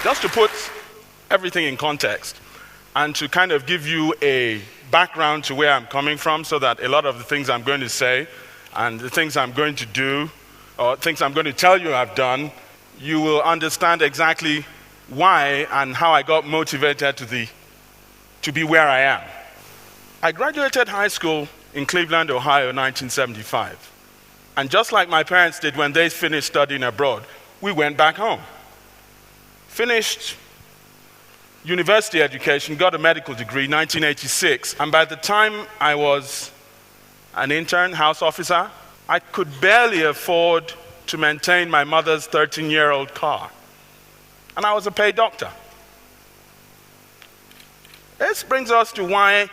Just to put everything in context and to kind of give you a background to where I'm coming from so that a lot of the things I'm going to say and the things I'm going to do or things I'm going to tell you I've done, you will understand exactly why and how I got motivated to be where I am. I graduated high school in Cleveland, Ohio, 1975. And just like my parents did when they finished studying abroad, we went back home. Finished university education, got a medical degree, 1986. And by the time I was an intern, house officer, I could barely afford to maintain my mother's 13-year-old car. And I was a paid doctor. This brings us to why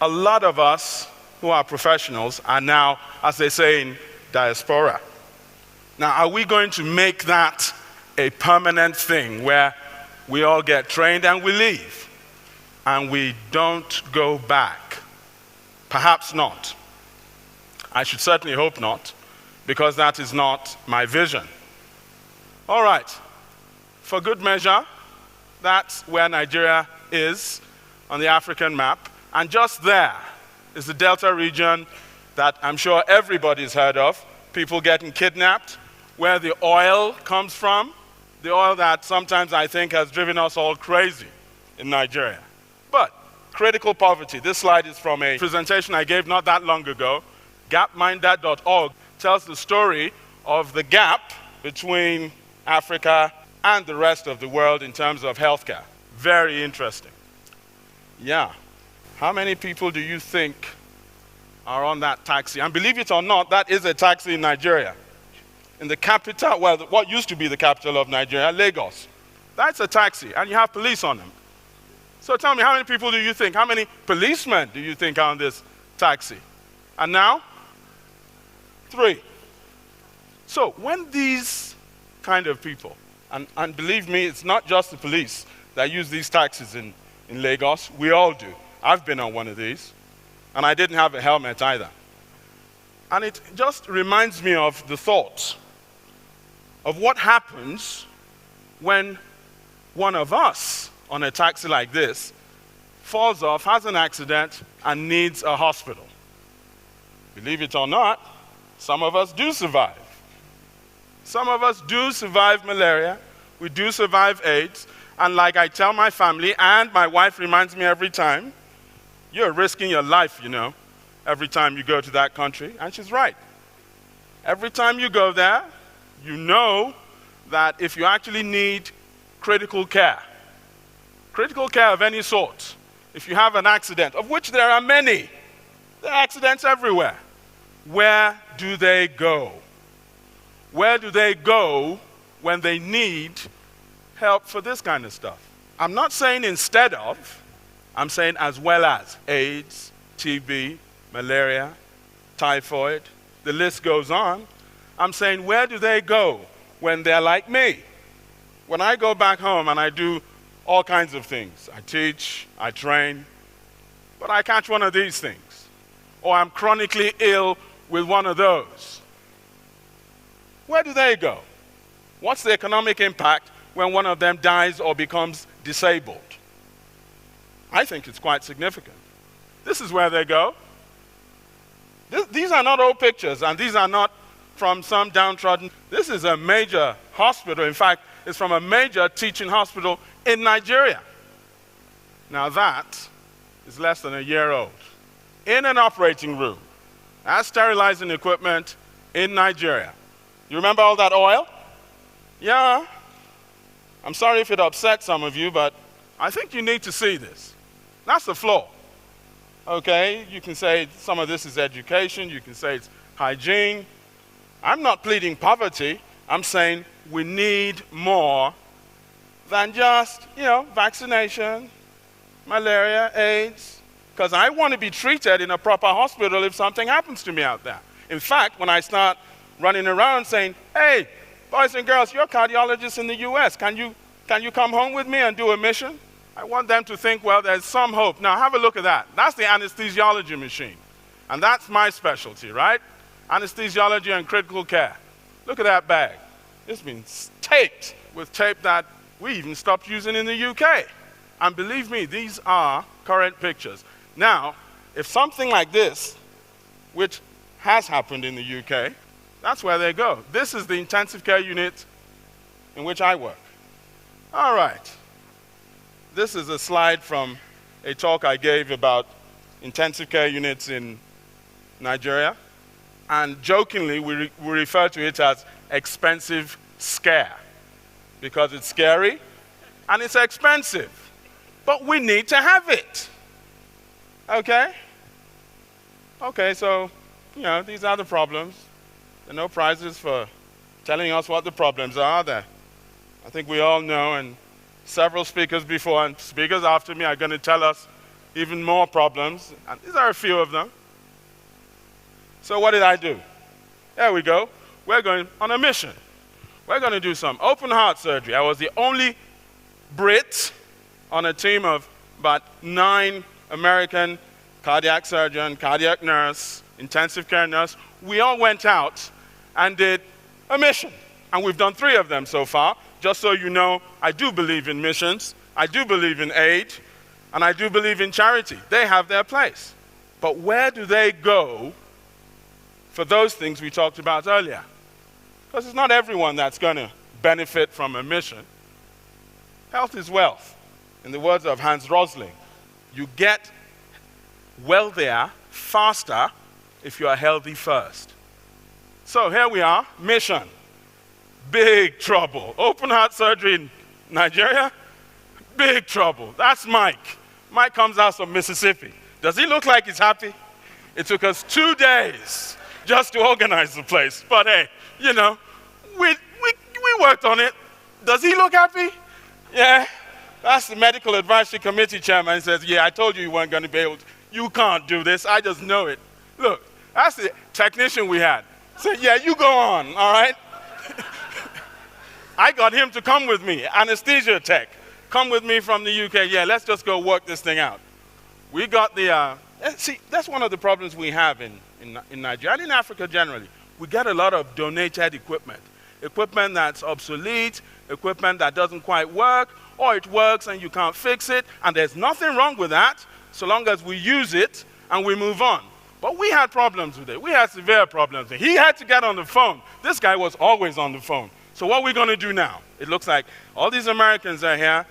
a lot of us who are professionals are now, as they say, in diaspora. Now, are we going to make that a permanent thing where we all get trained and we leave and we don't go back? Perhaps not. I should certainly hope not, because that is not my vision. All right, for good measure, that's where Nigeria is on the African map, and just there is the Delta region that I'm sure everybody's heard of, people getting kidnapped, where the oil comes from, the oil that sometimes I think has driven us all crazy in Nigeria. But critical poverty, this slide is from a presentation I gave not that long ago. Gapminder.org tells the story of the gap between Africa and the rest of the world in terms of healthcare. Very interesting. Yeah. How many people do you think are on that taxi? And believe it or not, that is a taxi in Nigeria. In the capital, well, what used to be the capital of Nigeria, Lagos. That's a taxi, and you have police on them. So tell me, how many people do you think, how many policemen do you think are on this taxi? And now, 3. So when these kind of people, and believe me, it's not just the police that use these taxis in Lagos, we all do. I've been on one of these, and I didn't have a helmet either. And it just reminds me of the thought of what happens when one of us on a taxi like this falls off, has an accident, and needs a hospital. Believe it or not, some of us do survive. Some of us do survive malaria, we do survive AIDS, and like I tell my family, and my wife reminds me every time, you're risking your life, you know, every time you go to that country, and she's right. Every time you go there, you know that if you actually need critical care of any sort, if you have an accident, of which there are many, there are accidents everywhere, where do they go? Where do they go when they need help for this kind of stuff? I'm not saying instead of, I'm saying as well as AIDS, TB, malaria, typhoid, the list goes on. I'm saying, where do they go when they're like me? When I go back home and I do all kinds of things, I teach, I train, but I catch one of these things, or I'm chronically ill with one of those. Where do they go? What's the economic impact when one of them dies or becomes disabled? I think it's quite significant. This is where they go. These are not old pictures, and these are not from some downtrodden. This is a major hospital. In fact, it's from a major teaching hospital in Nigeria. Now that is less than a year old. In an operating room, as sterilizing equipment in Nigeria. You remember all that oil? Yeah. I'm sorry if it upset some of you, but I think you need to see this. That's the floor. Okay, you can say some of this is education, you can say it's hygiene. I'm not pleading poverty. I'm saying we need more than just, vaccination, malaria, AIDS, because I want to be treated in a proper hospital if something happens to me out there. In fact, when I start running around saying, hey, boys and girls, you're cardiologists in the US, can you come home with me and do a mission? I want them to think, well, there's some hope. Now, have a look at that. That's the anesthesiology machine. And that's my specialty, right? Anesthesiology and critical care. Look at that bag. It's been taped with tape that we even stopped using in the UK. And believe me, these are current pictures. Now, if something like this, which has happened in the UK, that's where they go. This is the intensive care unit in which I work. All right. This is a slide from a talk I gave about intensive care units in Nigeria. And jokingly, we refer to it as expensive scare, because it's scary and it's expensive. But we need to have it. Okay? Okay, so, these are the problems. There are no prizes for telling us what the problems are there. I think we all know, and several speakers before and speakers after me are going to tell us even more problems. And these are a few of them. So what did I do? There we go. We're going on a mission. We're going to do some open heart surgery. I was the only Brit on a team of about 9 American cardiac surgeon, cardiac nurse, intensive care nurse. We all went out and did a mission. And we've done 3 of them so far. Just so you know, I do believe in missions, I do believe in aid, and I do believe in charity. They have their place. But where do they go for those things we talked about earlier? Because it's not everyone that's going to benefit from a mission. Health is wealth. In the words of Hans Rosling, you get wealthier faster if you are healthy first. So here we are, mission. Big trouble. Open heart surgery in Nigeria, big trouble. That's Mike. Mike comes out from Mississippi. Does he look like he's happy? It took us 2 days just to organize the place. But hey, we worked on it. Does he look happy? Yeah. That's the medical advisory committee chairman. He says, yeah, I told you weren't going to be able to. You can't do this. I just know it. Look, that's the technician we had. Said, yeah, you go on, all right? I got him to come with me, anesthesia tech. Come with me from the UK. Yeah, let's just go work this thing out. We got the, see, that's one of the problems we have in Nigeria and in Africa generally. We get a lot of donated equipment. Equipment that's obsolete, equipment that doesn't quite work, or it works and you can't fix it, and there's nothing wrong with that so long as we use it and we move on. But we had problems with it. We had severe problems. He had to get on the phone. This guy was always on the phone. So what are we going to do now? It looks like all these Americans are here.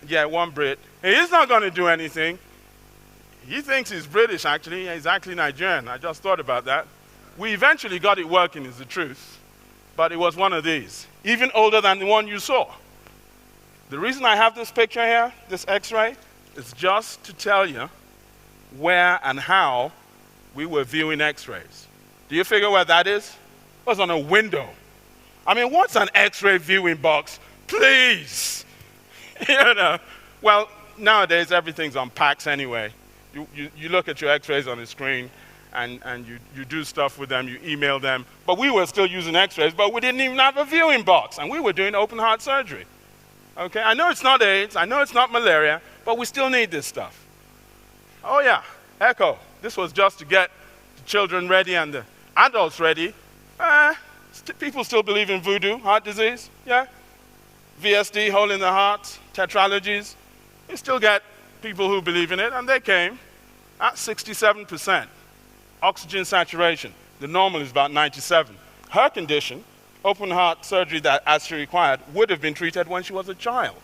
Yeah, one Brit. He's not going to do anything. He thinks he's British, actually. He's actually Nigerian. I just thought about that. We eventually got it working, is the truth. But it was one of these, even older than the one you saw. The reason I have this picture here, this X-ray, is just to tell you where and how we were viewing X-rays. Do you figure where that is? It was on a window. I mean, what's an X-ray viewing box? Please. Well, nowadays everything's on packs anyway. You look at your X-rays on the screen and you do stuff with them, you email them. But we were still using X-rays, but we didn't even have a viewing box, and we were doing open heart surgery. Okay, I know it's not AIDS, I know it's not malaria, but we still need this stuff. Oh yeah, echo. This was just to get the children ready and the adults ready. People still believe in voodoo, heart disease, yeah? VSD, hole in the heart, tetralogies. You still get people who believe in it, and they came at 67% oxygen saturation. The normal is about 97. Her condition, open heart surgery that as she required, would have been treated when she was a child.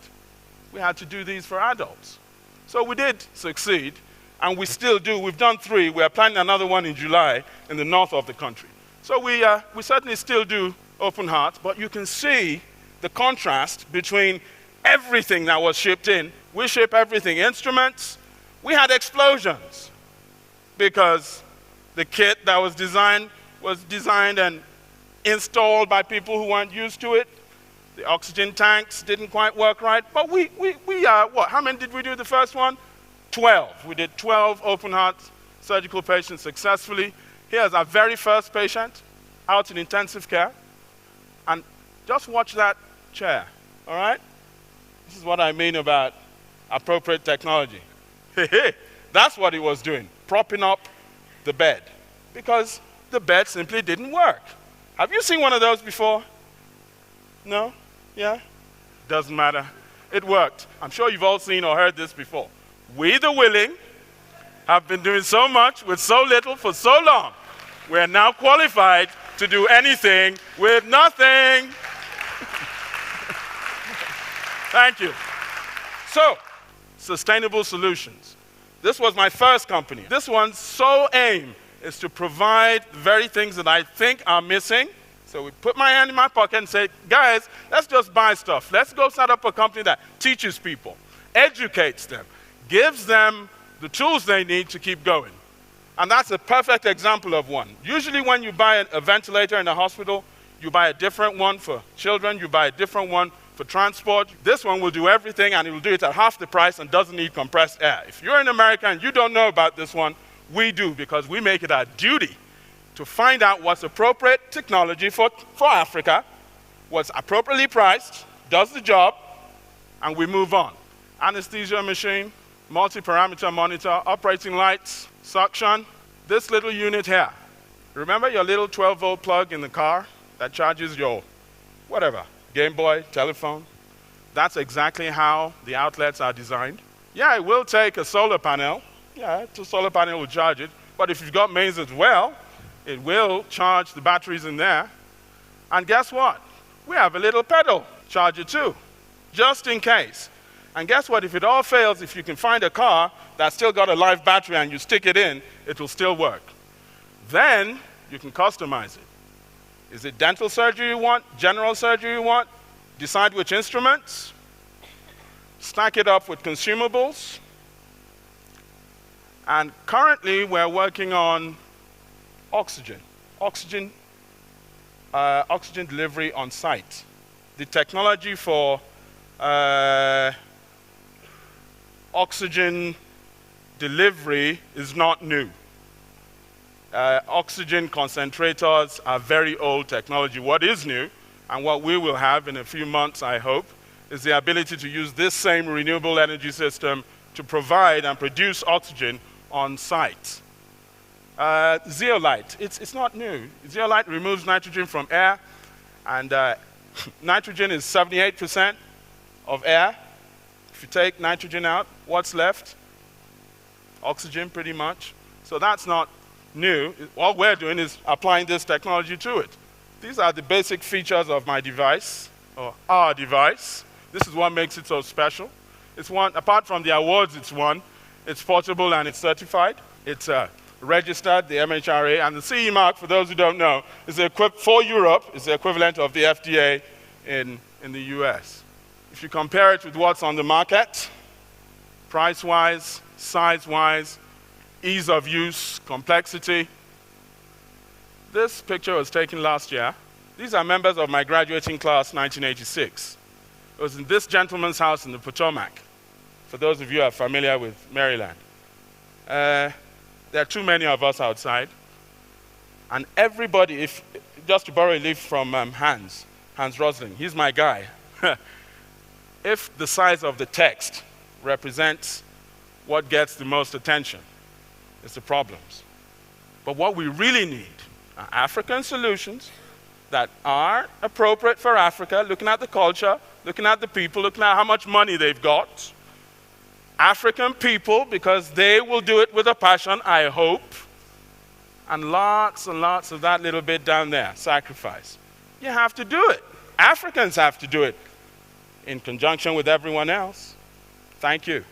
We had to do these for adults. So we did succeed, and we still do. We've done 3. We're planning another one in July in the north of the country. So we certainly still do open heart, but you can see the contrast between everything that was shipped in. We ship everything, instruments. We had explosions because the kit that was designed and installed by people who weren't used to it. The oxygen tanks didn't quite work right, but how many did we do the first one? 12. We did 12 open heart surgical patients successfully. Here's our very first patient out in intensive care. And just watch that chair, all right? This is what I mean about appropriate technology. That's what he was doing, propping up the bed, because the bed simply didn't work. Have you seen one of those before? No? Yeah? Doesn't matter. it worked. I'm sure you've all seen or heard this before. We, the willing, have been doing so much with so little for so long. We are now qualified to do anything with nothing. Thank you. So, sustainable solutions. This was my first company. This one's sole aim is to provide the very things that I think are missing. So we put my hand in my pocket and say, guys, let's just buy stuff. Let's go set up a company that teaches people, educates them, gives them the tools they need to keep going. And that's a perfect example of one. Usually when you buy a ventilator in a hospital, you buy a different one for children, you buy a different one for transport. This one will do everything, and it will do it at half the price and doesn't need compressed air. If you're in America and you don't know about this one, we do, because we make it our duty to find out what's appropriate technology for Africa, what's appropriately priced, does the job, and we move on. Anesthesia machine, multi-parameter monitor, operating lights, suction. This little unit here. Remember your little 12-volt plug in the car that charges your whatever, Game Boy, telephone? That's exactly how the outlets are designed. Yeah, it will take a solar panel. Yeah, the solar panel will charge it. But if you've got mains as well, it will charge the batteries in there. And guess what? We have a little pedal charger too, just in case. And guess what? If it all fails, if you can find a car that's still got a live battery and you stick it in, it will still work. Then you can customize it. Is it dental surgery you want? General surgery you want? Decide which instruments. Stack it up with consumables. And currently we're working on oxygen delivery on site. The technology for oxygen delivery is not new. Oxygen concentrators are very old technology. What is new, and what we will have in a few months, I hope, is the ability to use this same renewable energy system to provide and produce oxygen on site. Zeolite, it's not new. Zeolite removes nitrogen from air, and nitrogen is 78% of air. If you take nitrogen out, what's left? Oxygen, pretty much. So that's not new. All we're doing is applying this technology to it. These are the basic features of my device, or our device. This is what makes it so special. It's one, apart from the awards it's won, it's portable and it's certified. It's registered, the MHRA, and the CE mark, for those who don't know, is for Europe, is the equivalent of the FDA in the US. If you compare it with what's on the market, price-wise, size-wise, ease of use, complexity. This picture was taken last year. These are members of my graduating class, 1986. It was in this gentleman's house in the Potomac, for those of you who are familiar with Maryland. There are too many of us outside. And everybody, just to borrow a leaf from Hans Rosling, he's my guy. If the size of the text represents what gets the most attention, it's the problems. But what we really need are African solutions that are appropriate for Africa, looking at the culture, looking at the people, looking at how much money they've got. African people, because they will do it with a passion, I hope. And lots of that little bit down there, sacrifice. You have to do it. Africans have to do it in conjunction with everyone else. Thank you.